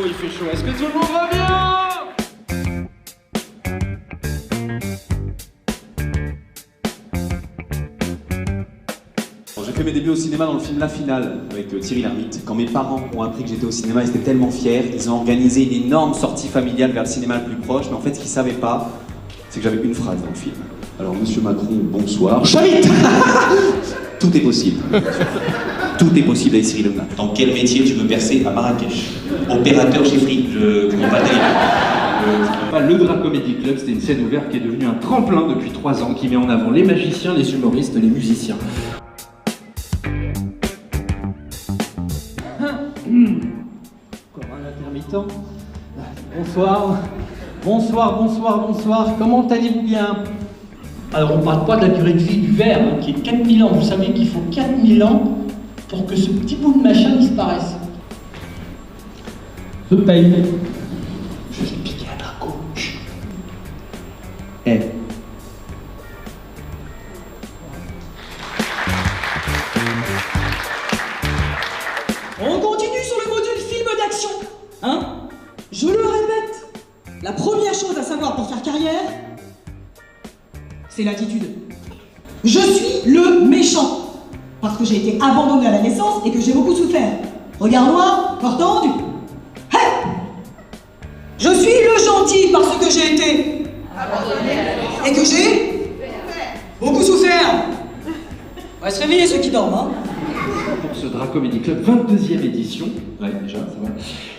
Il fait chaud. Est-ce que tout le monde va bien? J'ai fait mes débuts au cinéma dans le film La Finale avec Thierry Lhermitte. Quand mes parents ont appris que j'étais au cinéma, ils étaient tellement fiers. Ils ont organisé une énorme sortie familiale vers le cinéma le plus proche. Mais en fait, ce qu'ils ne savaient pas, c'est que j'avais une phrase dans le film. Alors, Monsieur Macron, bonsoir. Chavite. Tout est possible. Tout est possible avec Cyril Hanouna. Dans quel métier tu veux percer à Marrakech? Opérateur chez Free, je comprends pas d'ailleurs. Le Gras Comedy Club, c'était une scène ouverte qui est devenue un tremplin depuis 3 ans, qui met en avant les magiciens, les humoristes, les musiciens. Encore un intermittent. Bonsoir. Bonsoir. Comment allez-vous bien? Alors on parle pas de la durée de vie du verre, hein, qui est 4000 ans. Vous savez qu'il faut 4000 ans pour que ce petit bout de machin disparaisse. Je paye. Je vais piquer un draco. Eh. On continue sur le module film d'action, hein? Je le répète, la première chose à savoir pour faire carrière, c'est l'attitude. Je suis le méchant, parce que j'ai été abandonné à la naissance et que j'ai beaucoup souffert. Regard-moi, corps tendu. Hey! Je suis le gentil parce que j'ai été abandonné et que j'ai beaucoup souffert. On va se réveiller ceux qui dorment, hein? Pour ce Gras Comedy Club, 22e édition. Ouais, déjà, ça va.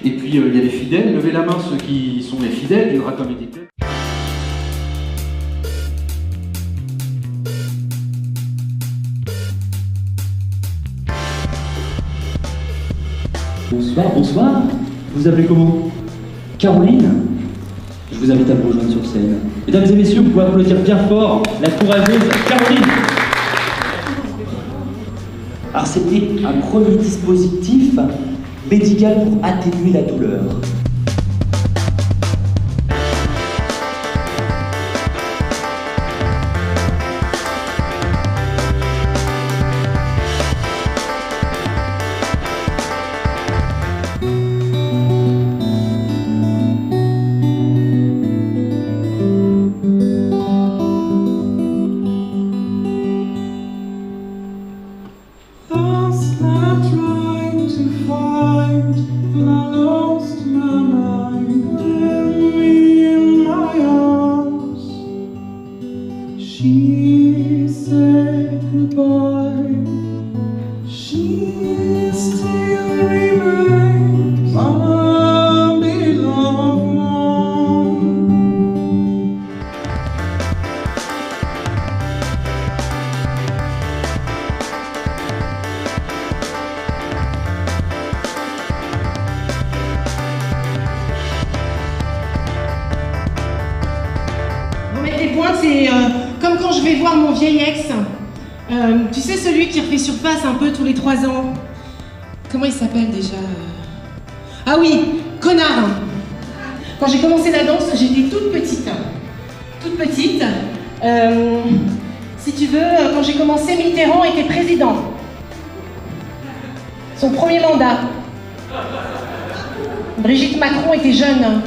Et puis, il y a les fidèles. Levez la main ceux qui sont les fidèles du Gras Comedy Club. Bonsoir. Vous appelez comment? Caroline? Je vous invite à me rejoindre sur scène. Mesdames et messieurs, vous pouvez applaudir bien fort la courageuse Caroline. Alors c'était un premier dispositif médical pour atténuer la douleur. She said goodbye. She still remains my beloved one. Remettre les pointes, c'est comme quand je vais voir mon vieil ex. Tu sais, celui qui refait surface un peu tous les 3 ans. Comment il s'appelle déjà? Ah oui, Connard. Quand j'ai commencé la danse, j'étais toute petite. Toute petite. Si tu veux, quand j'ai commencé, Mitterrand était président. Son premier mandat. Brigitte Macron était jeune.